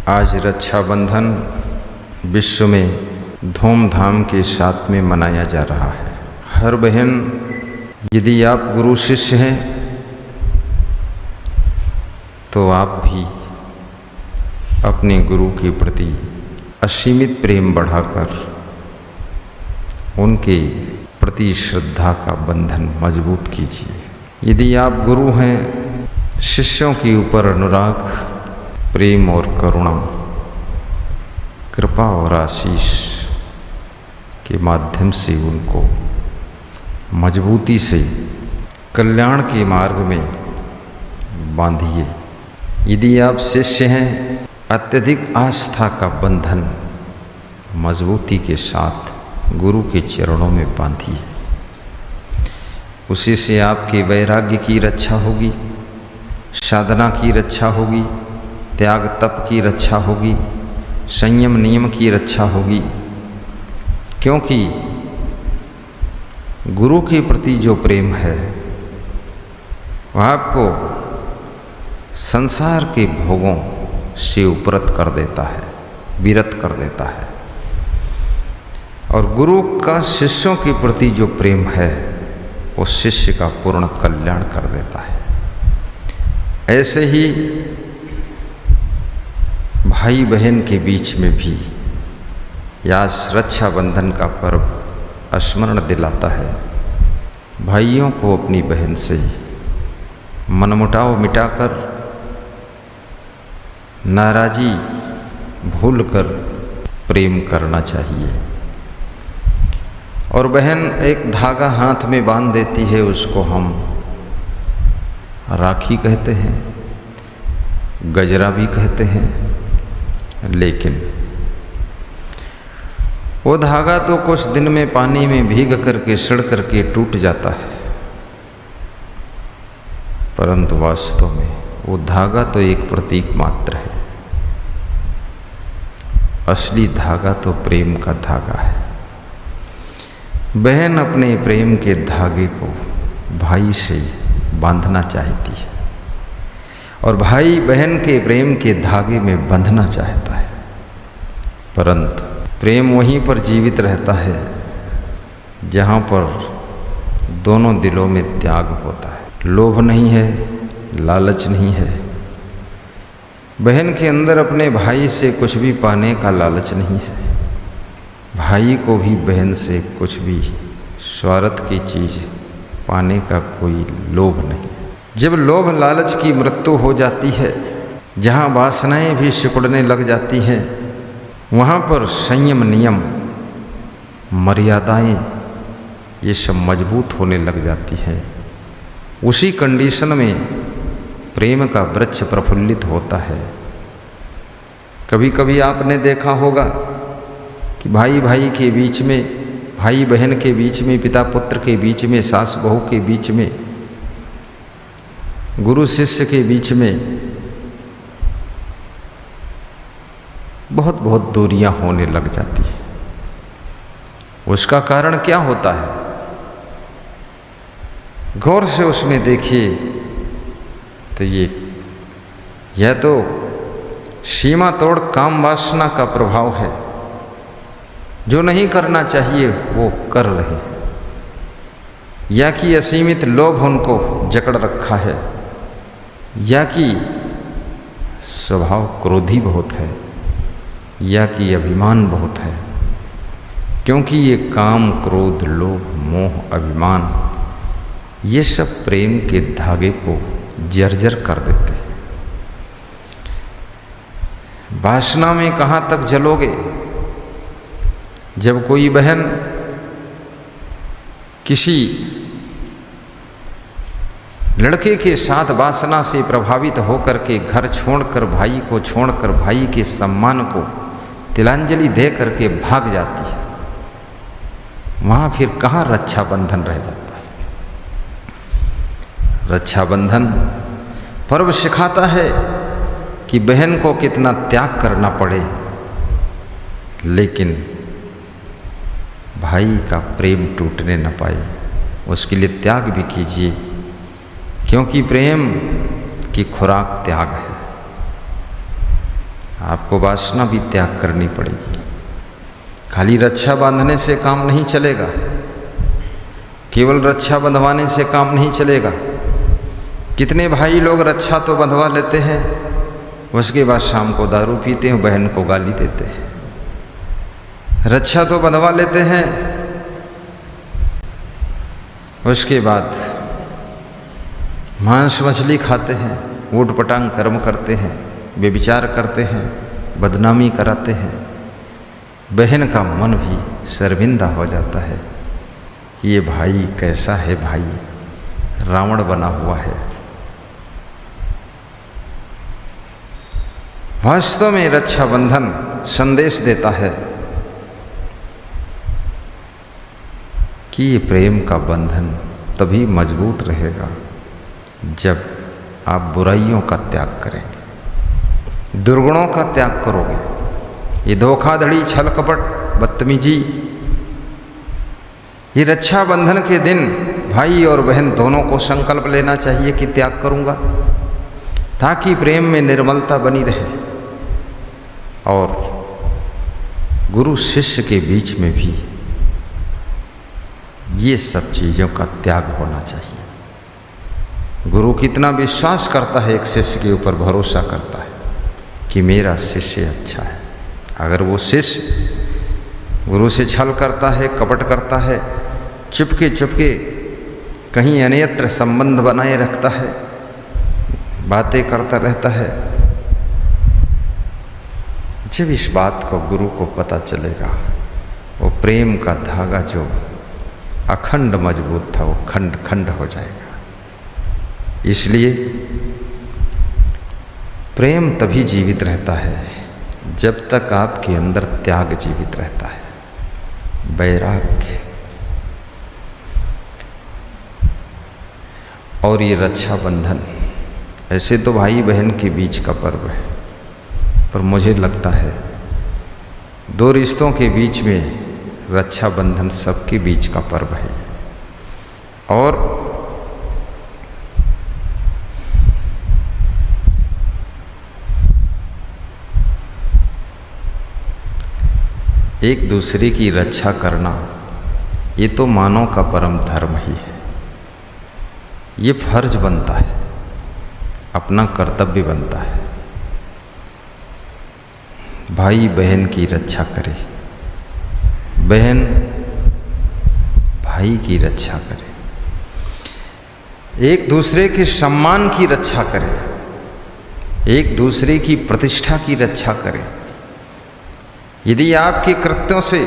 आज रक्षाबंधन विश्व में धूमधाम के साथ में मनाया जा रहा है। हर बहन, यदि आप गुरु शिष्य हैं तो आप भी अपने गुरु के प्रति असीमित प्रेम बढ़ाकर उनके प्रति श्रद्धा का बंधन मजबूत कीजिए। यदि आप गुरु हैं, शिष्यों के ऊपर अनुराग, प्रेम और करुणा, कृपा और आशीष के माध्यम से उनको मजबूती से कल्याण के मार्ग में बांधिए। यदि आप शिष्य हैं, अत्यधिक आस्था का बंधन मजबूती के साथ गुरु के चरणों में बांधिए। उसी से आपके वैराग्य की रक्षा होगी, साधना की रक्षा होगी, त्याग तप की रक्षा होगी, संयम नियम की रक्षा होगी। क्योंकि गुरु के प्रति जो प्रेम है वह आपको संसार के भोगों से उपरत कर देता है, विरत कर देता है। और गुरु का शिष्यों के प्रति जो प्रेम है वो शिष्य का पूर्ण कल्याण कर देता है। ऐसे ही भाई बहन के बीच में भी यह रक्षाबंधन का पर्व स्मरण दिलाता है। भाइयों को अपनी बहन से मनमुटाव मिटाकर, नाराजी भूलकर प्रेम करना चाहिए। और बहन एक धागा हाथ में बांध देती है, उसको हम राखी कहते हैं, गजरा भी कहते हैं। लेकिन वो धागा तो कुछ दिन में पानी में भीग करके सड़ करके टूट जाता है, परंतु वास्तव में वो धागा तो एक प्रतीक मात्र है। असली धागा तो प्रेम का धागा है। बहन अपने प्रेम के धागे को भाई से बांधना चाहती है और भाई बहन के प्रेम के धागे में बंधना चाहता है, परंतु प्रेम वहीं पर जीवित रहता है जहाँ पर दोनों दिलों में त्याग होता है। लोभ नहीं है, लालच नहीं है। बहन के अंदर अपने भाई से कुछ भी पाने का लालच नहीं है। भाई को भी बहन से कुछ भी स्वार्थ की चीज़ पाने का कोई लोभ नहीं। जब लोभ लालच की मृत्यु हो जाती है, जहाँ वासनाएं भी सिकुड़ने लग जाती हैं, वहाँ पर संयम नियम मर्यादाएं ये सब मजबूत होने लग जाती हैं। उसी कंडीशन में प्रेम का वृक्ष प्रफुल्लित होता है। कभी कभी आपने देखा होगा कि भाई भाई के बीच में, भाई बहन के बीच में, पिता पुत्र के बीच में, सास बहू के बीच में, गुरु शिष्य के बीच में बहुत बहुत दूरियां होने लग जाती है। उसका कारण क्या होता है? गौर से उसमें देखिए तो यह तो सीमा तोड़ काम वासना का प्रभाव है। जो नहीं करना चाहिए वो कर रहे हैं, या कि असीमित लोभ उनको जकड़ रखा है, या कि स्वभाव क्रोधी बहुत है, या कि अभिमान बहुत है। क्योंकि ये काम, क्रोध, लोभ, मोह, अभिमान ये सब प्रेम के धागे को जर्जर कर देते हैं। वासना में कहाँ तक जलोगे? जब कोई बहन किसी लड़के के साथ वासना से प्रभावित होकर के घर छोड़कर, भाई को छोड़कर, भाई के सम्मान को तिलांजलि दे करके भाग जाती है, वहाँ फिर कहाँ रक्षाबंधन रह जाता है? रक्षाबंधन पर्व सिखाता है कि बहन को कितना त्याग करना पड़े, लेकिन भाई का प्रेम टूटने न पाए, उसके लिए त्याग भी कीजिए। क्योंकि प्रेम की खुराक त्याग है। आपको वासना भी त्याग करनी पड़ेगी। खाली रक्षा बांधने से काम नहीं चलेगा, केवल रक्षा बंधवाने से काम नहीं चलेगा। कितने भाई लोग रक्षा तो बंधवा लेते हैं, उसके बाद शाम को दारू पीते हैं, बहन को गाली देते हैं। रक्षा तो बंधवा लेते हैं, उसके बाद मांस मछली खाते हैं, ऊट पटांग कर्म करते हैं, व्यभिचार करते हैं, बदनामी कराते हैं। बहन का मन भी शर्मिंदा हो जाता है, ये भाई कैसा है, भाई रावण बना हुआ है। वास्तव में रक्षाबंधन संदेश देता है कि ये प्रेम का बंधन तभी मजबूत रहेगा जब आप बुराइयों का त्याग करेंगे, दुर्गुणों का त्याग करोगे। ये धोखाधड़ी, छल कपट, बदतमीजी, ये रक्षाबंधन के दिन भाई और बहन दोनों को संकल्प लेना चाहिए कि त्याग करूंगा, ताकि प्रेम में निर्मलता बनी रहे और गुरु शिष्य के बीच में भी ये सब चीज़ों का त्याग होना चाहिए। गुरु कितना विश्वास करता है, एक शिष्य के ऊपर भरोसा करता है कि मेरा शिष्य अच्छा है। अगर वो शिष्य गुरु से छल करता है, कपट करता है, चुपके चुपके कहीं अन्यत्र संबंध बनाए रखता है, बातें करता रहता है, जब इस बात को गुरु को पता चलेगा, वो प्रेम का धागा जो अखंड मजबूत था वो खंड खंड हो जाएगा। इसलिए प्रेम तभी जीवित रहता है जब तक आपके अंदर त्याग जीवित रहता है, वैराग्य। और ये रक्षाबंधन ऐसे तो भाई बहन के बीच का पर्व है, पर मुझे लगता है दो रिश्तों के बीच में रक्षाबंधन सबके बीच का पर्व है। और एक दूसरे की रक्षा करना ये तो मानव का परम धर्म ही है। ये फर्ज बनता है, अपना कर्तव्य बनता है। भाई बहन की रक्षा करे, बहन भाई की रक्षा करे, एक दूसरे के सम्मान की रक्षा करे, एक दूसरे की प्रतिष्ठा की रक्षा करे। यदि आपके कृत्यों से,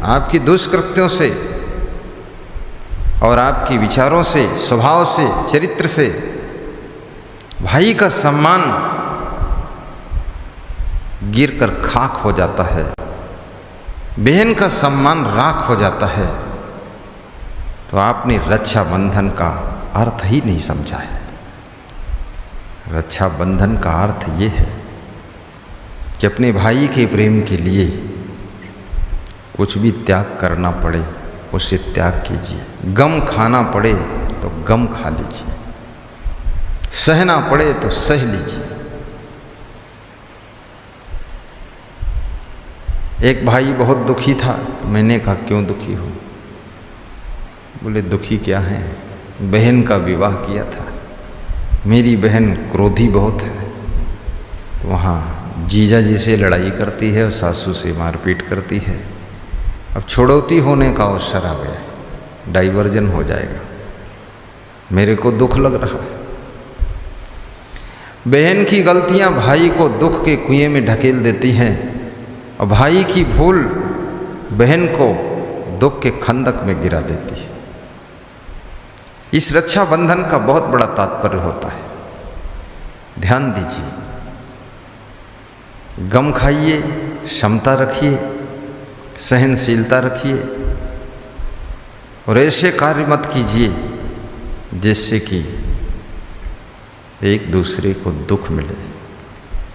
आपकी दुष्कृत्यों से और आपके विचारों से, स्वभाव से, चरित्र से भाई का सम्मान गिरकर खाक हो जाता है, बहन का सम्मान राख हो जाता है, तो आपने रक्षाबंधन का अर्थ ही नहीं समझा है। रक्षाबंधन का अर्थ ये है कि अपने भाई के प्रेम के लिए कुछ भी त्याग करना पड़े उसे त्याग कीजिए। गम खाना पड़े तो गम खा लीजिए, सहना पड़े तो सह लीजिए। एक भाई बहुत दुखी था, तो मैंने कहा क्यों दुखी हो? बोले दुखी क्या है, बहन का विवाह किया था, मेरी बहन क्रोधी बहुत है, तो वहाँ जीजा जी से लड़ाई करती है और सासू से मारपीट करती है। अब छुड़ौती होने का अवसर आ गया, डाइवर्जन हो जाएगा, मेरे को दुख लग रहा है। बहन की गलतियां भाई को दुख के कुएं में ढकेल देती हैं और भाई की भूल बहन को दुख के खंदक में गिरा देती है। इस रक्षाबंधन का बहुत बड़ा तात्पर्य होता है, ध्यान दीजिए। गम खाइए, क्षमता रखिए, सहनशीलता रखिए और ऐसे कार्य मत कीजिए जिससे कि एक दूसरे को दुख मिले।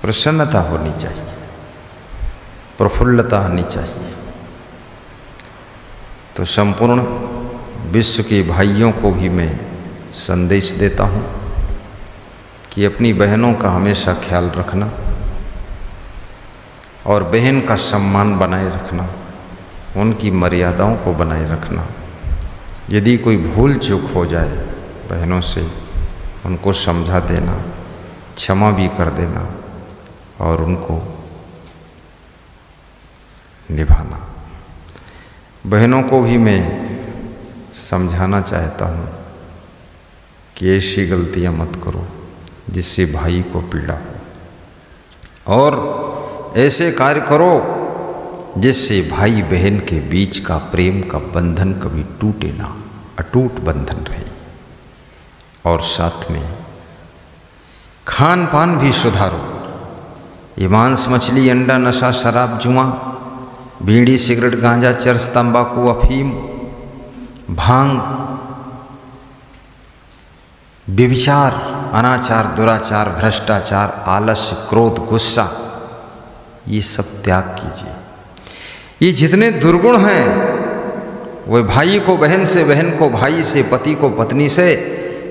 प्रसन्नता होनी चाहिए, प्रफुल्लता आनी चाहिए। तो संपूर्ण विश्व के भाइयों को भी मैं संदेश देता हूँ कि अपनी बहनों का हमेशा ख्याल रखना, और बहन का सम्मान बनाए रखना, उनकी मर्यादाओं को बनाए रखना। यदि कोई भूल चूक हो जाए बहनों से, उनको समझा देना, क्षमा भी कर देना और उनको निभाना। बहनों को भी मैं समझाना चाहता हूँ कि ऐसी गलतियाँ मत करो जिससे भाई को पीड़ा हो, और ऐसे कार्य करो जिससे भाई बहन के बीच का प्रेम का बंधन कभी टूटे ना, अटूट बंधन रहे। और साथ में खान पान भी सुधारो। ये मांस, मछली, अंडा, नशा, शराब, जुआ, बीड़ी, सिगरेट, गांजा, चरस, तंबाकू, अफीम, भांग, व्यभिचार, अनाचार, दुराचार, भ्रष्टाचार, आलस्य, क्रोध, गुस्सा, ये सब त्याग कीजिए। ये जितने दुर्गुण हैं, वह भाई को बहन से, बहन को भाई से, पति को पत्नी से,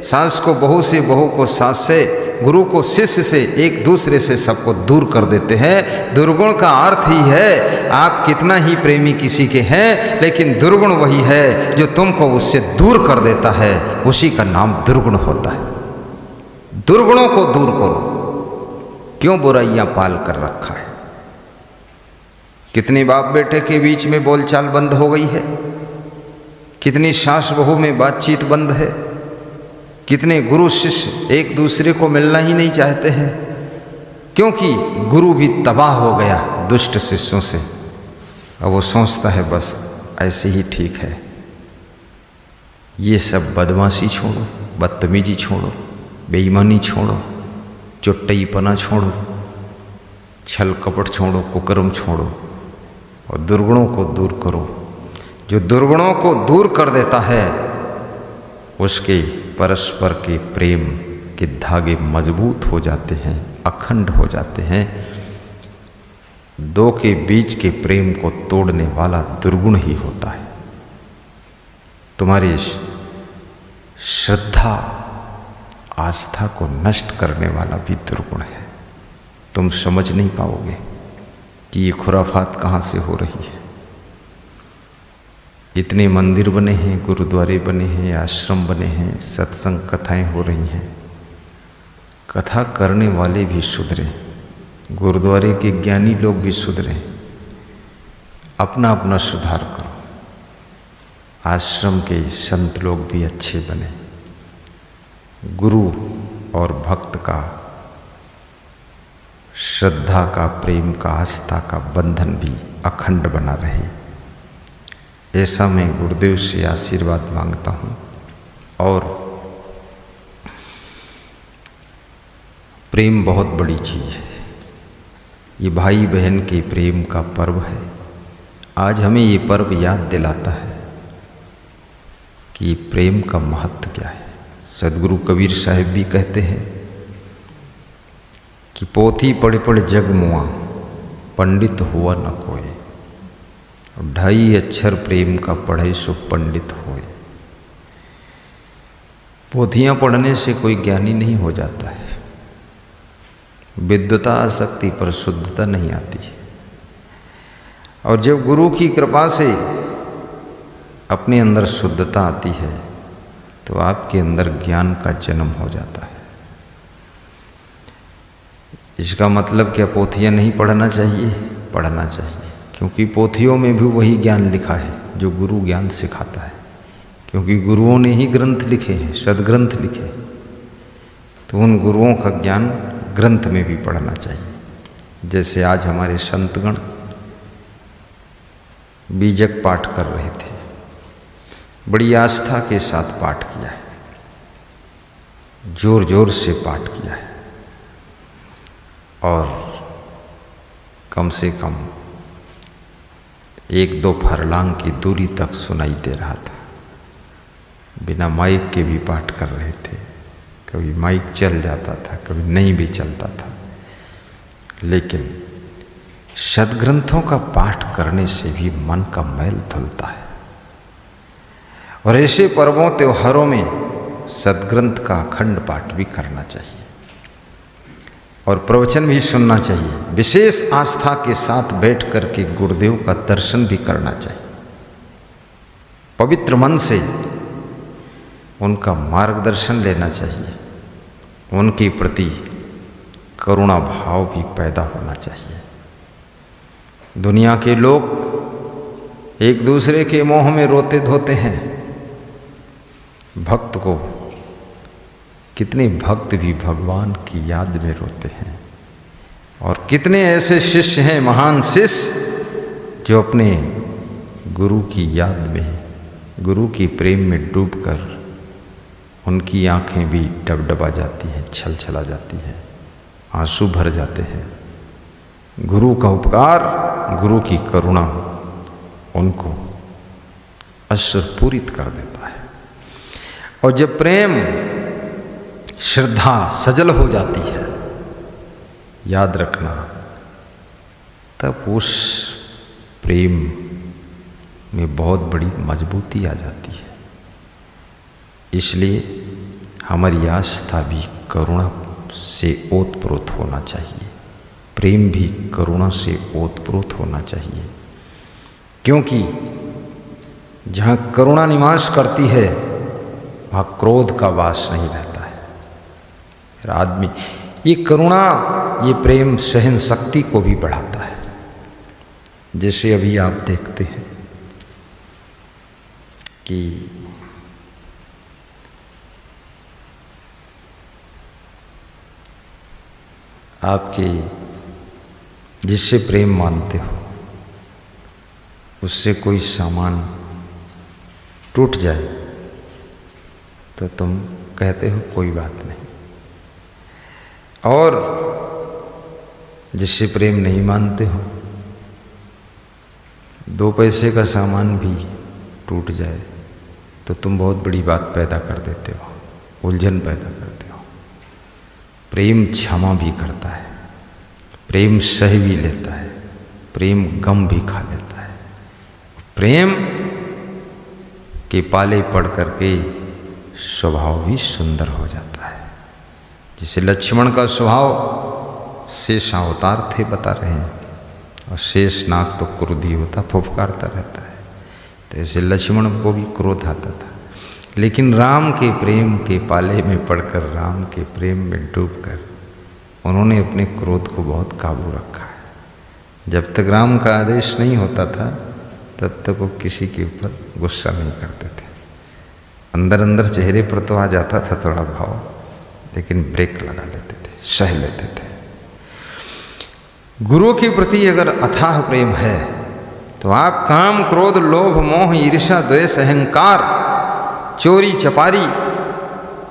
सास को बहू से, बहू को सास से, गुरु को शिष्य से, एक दूसरे से सबको दूर कर देते हैं। दुर्गुण का अर्थ ही है आप कितना ही प्रेमी किसी के हैं, लेकिन दुर्गुण वही है जो तुमको उससे दूर कर देता है, उसी का नाम दुर्गुण होता है। दुर्गुणों को दूर करो। क्यों बुराइयां पाल कर रखा है? कितने बाप बेटे के बीच में बोलचाल बंद हो गई है, कितनी सास बहू में बातचीत बंद है, कितने गुरु शिष्य एक दूसरे को मिलना ही नहीं चाहते हैं, क्योंकि गुरु भी तबाह हो गया दुष्ट शिष्यों से। अब वो सोचता है बस ऐसे ही ठीक है। ये सब बदमाशी छोड़ो, बदतमीजी छोड़ो, बेईमानी छोड़ो, चुट्टईपना छोड़ो, छल कपट छोड़ो, कुकर्म छोड़ो और दुर्गुणों को दूर करो। जो दुर्गुणों को दूर कर देता है उसके परस्पर के प्रेम के धागे मजबूत हो जाते हैं, अखंड हो जाते हैं। दो के बीच के प्रेम को तोड़ने वाला दुर्गुण ही होता है। तुम्हारी श्रद्धा आस्था को नष्ट करने वाला भी दुर्गुण है। तुम समझ नहीं पाओगे कि ये खुराफात कहाँ से हो रही है। इतने मंदिर बने हैं, गुरुद्वारे बने हैं, आश्रम बने हैं, सत्संग कथाएं हो रही हैं। कथा करने वाले भी सुधरे, गुरुद्वारे के ज्ञानी लोग भी सुधरे। अपना अपना सुधार करो। आश्रम के संत लोग भी अच्छे बने। गुरु और भक्त का, श्रद्धा का, प्रेम का, आस्था का बंधन भी अखंड बना रहे। ऐसा मैं गुरुदेव से आशीर्वाद मांगता हूँ। और प्रेम बहुत बड़ी चीज़ है। ये भाई बहन के प्रेम का पर्व है। आज हमें ये पर्व याद दिलाता है कि प्रेम का महत्व क्या है। सदगुरु कबीर साहिब भी कहते हैं कि पोथी पढ़े पढ़े जग मुआ, पंडित हुआ न कोई। 2.5 अक्षर प्रेम का पढ़े सो पंडित होए। पोथियां पढ़ने से कोई ज्ञानी नहीं हो जाता है। विद्वता आ सकती पर शुद्धता नहीं आती है। और जब गुरु की कृपा से अपने अंदर शुद्धता आती है तो आपके अंदर ज्ञान का जन्म हो जाता है। इसका मतलब क्या पोथियां नहीं पढ़ना चाहिए? पढ़ना चाहिए, क्योंकि पोथियों में भी वही ज्ञान लिखा है जो गुरु ज्ञान सिखाता है। क्योंकि गुरुओं ने ही ग्रंथ लिखे हैं, सदग्रंथ लिखे, तो उन गुरुओं का ज्ञान ग्रंथ में भी पढ़ना चाहिए। जैसे आज हमारे संतगण बीजक पाठ कर रहे थे, बड़ी आस्था के साथ पाठ किया है, जोर जोर से पाठ किया है और कम से कम 1-2 फरलांग की दूरी तक सुनाई दे रहा था। बिना माइक के भी पाठ कर रहे थे। कभी माइक चल जाता था, कभी नहीं भी चलता था, लेकिन सदग्रंथों का पाठ करने से भी मन का मैल धुलता है। और ऐसे पर्वों त्योहारों में सदग्रंथ का अखंड पाठ भी करना चाहिए। और प्रवचन भी सुनना चाहिए। विशेष आस्था के साथ बैठ कर के गुरुदेव का दर्शन भी करना चाहिए। पवित्र मन से उनका मार्गदर्शन लेना चाहिए। उनके प्रति करुणा भाव भी पैदा होना चाहिए। दुनिया के लोग एक दूसरे के मोह में रोते धोते हैं। भक्त को कितने भक्त भी भगवान की याद में रोते हैं, और कितने ऐसे शिष्य हैं, महान शिष्य, जो अपने गुरु की याद में, गुरु के प्रेम में डूबकर उनकी आंखें भी डबडबा जाती हैं, छल छला जाती हैं, आंसू भर जाते हैं। गुरु का उपकार, गुरु की करुणा उनको अश्रुपूरित कर देता है। और जब प्रेम श्रद्धा सजल हो जाती है, याद रखना, तब उस प्रेम में बहुत बड़ी मजबूती आ जाती है। इसलिए हमारी आस्था भी करुणा से ओतप्रोत होना चाहिए, प्रेम भी करुणा से ओतप्रोत होना चाहिए। क्योंकि जहाँ करुणा निवास करती है वहाँ क्रोध का वास नहीं रहता है। फिर आदमी ये करुणा, ये प्रेम सहन शक्ति को भी बढ़ाता है। जैसे अभी आप देखते हैं कि आपके जिससे प्रेम मानते हो, उससे कोई सामान टूट जाए तो तुम कहते हो कोई बात नहीं, और जिससे प्रेम नहीं मानते हो, 2 पैसे का सामान भी टूट जाए तो तुम बहुत बड़ी बात पैदा कर देते हो, उलझन पैदा करते हो। प्रेम क्षमा भी करता है, प्रेम सह भी लेता है, प्रेम गम भी खा लेता है। प्रेम के पाले पड़ करके स्वभाव भी सुंदर हो जाता है। जैसे लक्ष्मण का स्वभाव शेष अवतार थे बता रहे हैं, और शेष नाग तो क्रोधी होता, फुफकारता रहता है। तो ऐसे लक्ष्मण को भी क्रोध आता था, लेकिन राम के प्रेम के पाले में पड़कर, राम के प्रेम में डूबकर उन्होंने अपने क्रोध को बहुत काबू रखा है। जब तक राम का आदेश नहीं होता था तब तक वो किसी के ऊपर गुस्सा नहीं करते थे। अंदर अंदर चेहरे पर तो आ जाता था थोड़ा भाव, लेकिन ब्रेक लगा लेते थे, सह लेते थे। गुरु के प्रति अगर अथाह प्रेम है तो आप काम, क्रोध, लोभ, मोह, ईर्ष्या, द्वेष, अहंकार, चोरी, चपारी,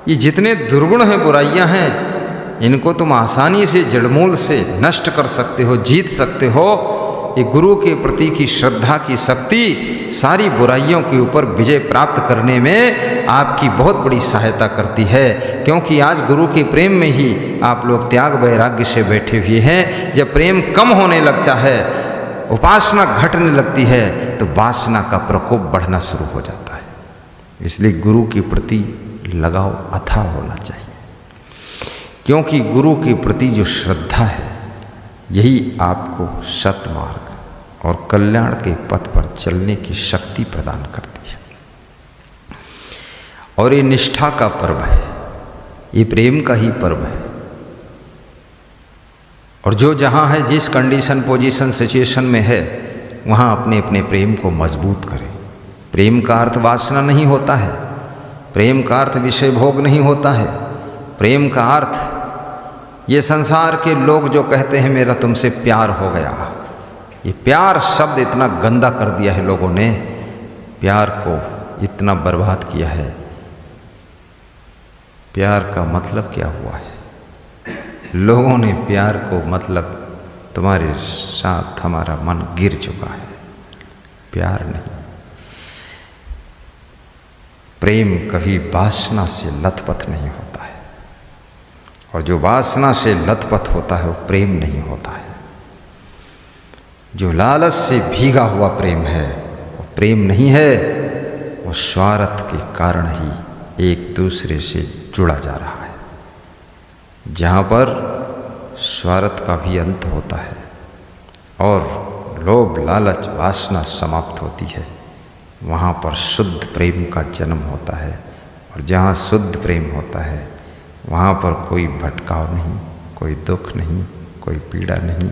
ये जितने दुर्गुण हैं, बुराइयां हैं, इनको तुम आसानी से जड़मूल से नष्ट कर सकते हो, जीत सकते हो। ये गुरु के प्रति की श्रद्धा की शक्ति सारी बुराइयों के ऊपर विजय प्राप्त करने में आपकी बहुत बड़ी सहायता करती है। क्योंकि आज गुरु के प्रेम में ही आप लोग त्याग वैराग्य से बैठे हुए हैं। जब प्रेम कम होने लगता है, उपासना घटने लगती है, तो वासना का प्रकोप बढ़ना शुरू हो जाता है। इसलिए गुरु के प्रति लगाव अथाह होना चाहिए, क्योंकि गुरु के प्रति जो श्रद्धा है यही आपको सतमार्ग और कल्याण के पथ पर चलने की शक्ति प्रदान करती है। और ये निष्ठा का पर्व है, ये प्रेम का ही पर्व है। और जो जहाँ है, जिस कंडीशन, पोजीशन, सिचुएशन में है, वहाँ अपने अपने प्रेम को मजबूत करें। प्रेम का अर्थ वासना नहीं होता है, प्रेम का अर्थ विषय भोग नहीं होता है। प्रेम का अर्थ ये संसार के लोग जो कहते हैं मेरा तुमसे प्यार हो गया, ये प्यार शब्द इतना गंदा कर दिया है लोगों ने, प्यार को इतना बर्बाद किया है। प्यार का मतलब क्या हुआ है? लोगों ने प्यार को मतलब तुम्हारे साथ हमारा मन गिर चुका है, प्यार नहीं। प्रेम कभी वासना से लथपथ नहीं होता है, और जो वासना से लथपथ होता है वो प्रेम नहीं होता है। जो लालच से भीगा हुआ प्रेम है वो प्रेम नहीं है, वो स्वार्थ के कारण ही एक दूसरे से जुड़ा जा रहा है। जहाँ पर स्वार्थ का भी अंत होता है और लोभ लालच वासना समाप्त होती है। वहाँ पर शुद्ध प्रेम का जन्म होता है और जहाँ शुद्ध प्रेम होता है वहाँ पर कोई भटकाव नहीं, कोई दुख नहीं, कोई पीड़ा नहीं।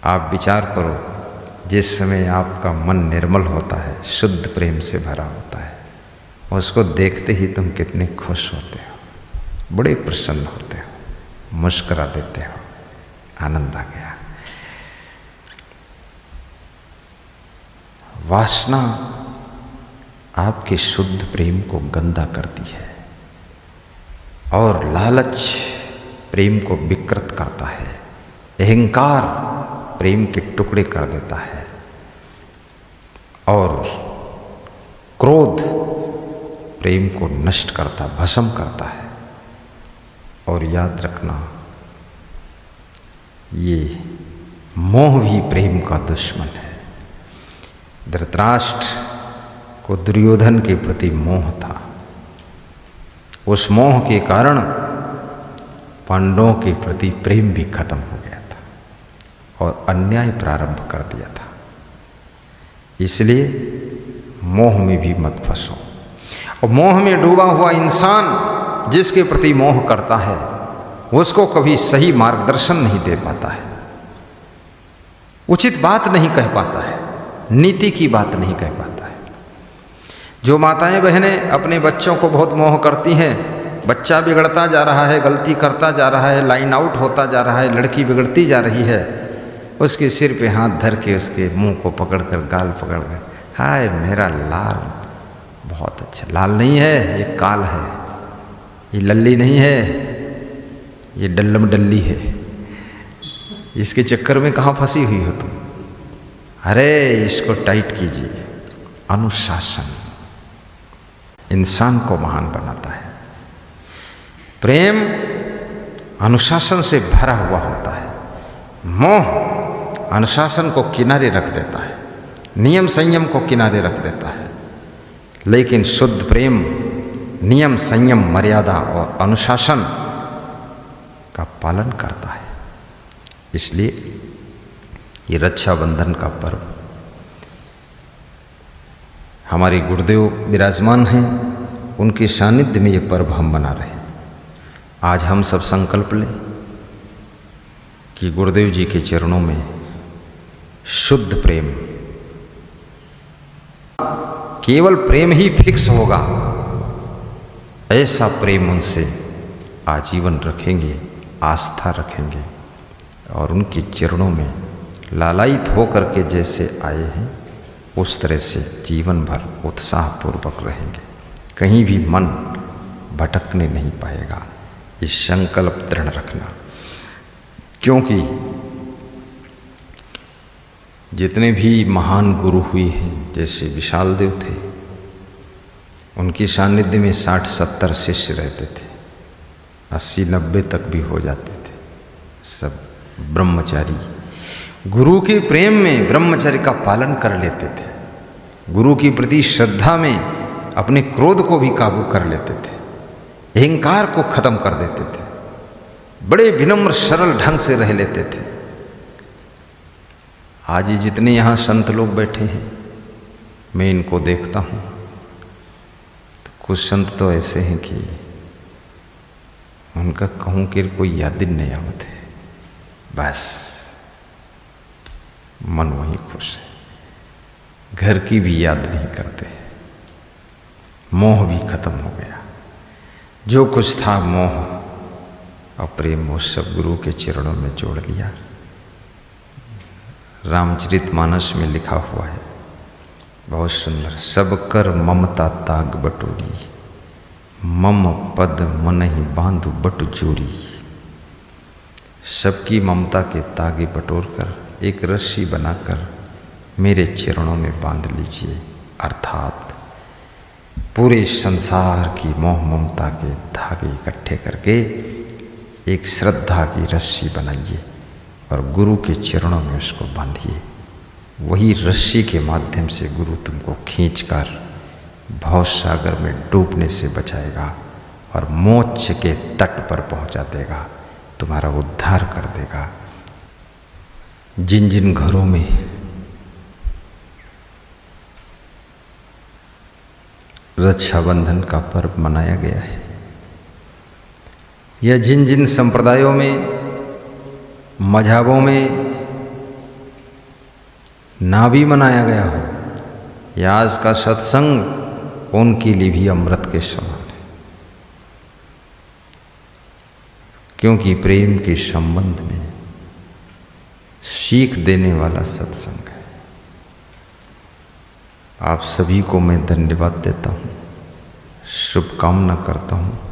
आप विचार करो, जिस समय आपका मन निर्मल होता है, शुद्ध प्रेम से भरा होता है, उसको देखते ही तुम कितने खुश होते हो, बड़े प्रसन्न होते हो, मुस्कुरा देते हो, आनंद आ गया। वासना आपके शुद्ध प्रेम को गंदा करती है और लालच प्रेम को विकृत करता है। अहंकार प्रेम के टुकड़े कर देता है और क्रोध प्रेम को नष्ट करता, भस्म करता है। और याद रखना, ये मोह भी प्रेम का दुश्मन है। धृतराष्ट्र को दुर्योधन के प्रति मोह था। उस मोह के कारण पांडवों के प्रति प्रेम भी खत्म हो गया था और अन्याय प्रारंभ कर दिया था। इसलिए मोह में भी मत फंसो। और मोह में डूबा हुआ इंसान जिसके प्रति मोह करता है उसको कभी सही मार्गदर्शन नहीं दे पाता है, उचित बात नहीं कह पाता है, नीति की बात नहीं कह पाता है। जो माताएं बहनें अपने बच्चों को बहुत मोह करती हैं, बच्चा बिगड़ता जा रहा है, गलती करता जा रहा है, लाइन आउट होता जा रहा है, लड़की बिगड़ती जा रही है, उसके सिर पे हाथ धर के उसके मुंह को पकड़ कर, गाल पकड़ कर, हाय मेरा लाल बहुत अच्छा। लाल नहीं है, ये काल है, ये लल्ली नहीं है, ये डल्लम डल्ली है। इसके चक्कर में कहाँ फंसी हुई हो तुम? अरे इसको टाइट कीजिए। अनुशासन इंसान को महान बनाता है। प्रेम अनुशासन से भरा हुआ होता है। मोह अनुशासन को किनारे रख देता है, नियम संयम को किनारे रख देता है। लेकिन शुद्ध प्रेम नियम संयम मर्यादा और अनुशासन का पालन करता है। इसलिए ये रक्षाबंधन का पर्व, हमारे गुरुदेव विराजमान हैं, उनके सानिध्य में ये पर्व हम मना रहे हैं। आज हम सब संकल्प लें कि गुरुदेव जी के चरणों में शुद्ध प्रेम, केवल प्रेम ही फिक्स होगा, ऐसा प्रेम उनसे आजीवन रखेंगे, आस्था रखेंगे और उनके चरणों में लालायित होकर के जैसे आए हैं उस तरह से जीवन भर उत्साहपूर्वक रहेंगे। कहीं भी मन भटकने नहीं पाएगा। इस संकल्प दृढ़ रखना, क्योंकि जितने भी महान गुरु हुए हैं, जैसे विशाल देव थे, उनकी सानिध्य में 60-70 शिष्य रहते थे, 80-90 तक भी हो जाते थे। सब ब्रह्मचारी गुरु के प्रेम में ब्रह्मचर्य का पालन कर लेते थे। गुरु के प्रति श्रद्धा में अपने क्रोध को भी काबू कर लेते थे, अहंकार को खत्म कर देते थे, बड़े विनम्र सरल ढंग से रह लेते थे। आज ये जितने यहाँ संत लोग बैठे हैं, मैं इनको देखता हूँ तो कुछ संत तो ऐसे हैं कि उनका कहूँ कि कोई याद नहीं आवत है, बस मन वहीं खुश है, घर की भी याद नहीं करते। मोह भी खत्म हो गया। जो कुछ था मोह और प्रेम, वो सब गुरु के चरणों में जोड़ लिया। रामचरितमानस में लिखा हुआ है, बहुत सुंदर, सब कर ममता ताग बटोरी, मम पद मनहि बांधु बट जोरी। सबकी ममता के तागे बटोर कर एक रस्सी बनाकर मेरे चरणों में बांध लीजिए, अर्थात पूरे संसार की मोह ममता के धागे इकट्ठे करके एक श्रद्धा की रस्सी बनाइए और गुरु के चरणों में उसको बांधिए। वही रस्सी के माध्यम से गुरु तुमको खींचकर भव सागर में डूबने से बचाएगा और मोक्ष के तट पर पहुंचा देगा। तुम्हारा उद्धार कर देगा। जिन जिन घरों में रक्षाबंधन का पर्व मनाया गया है, या जिन जिन संप्रदायों में, मजहबों में ना भी मनाया गया हो, या आज का सत्संग उनके लिए भी अमृत के समान है, क्योंकि प्रेम के संबंध में सीख देने वाला सत्संग है। आप सभी को मैं धन्यवाद देता हूँ, शुभकामना करता हूँ।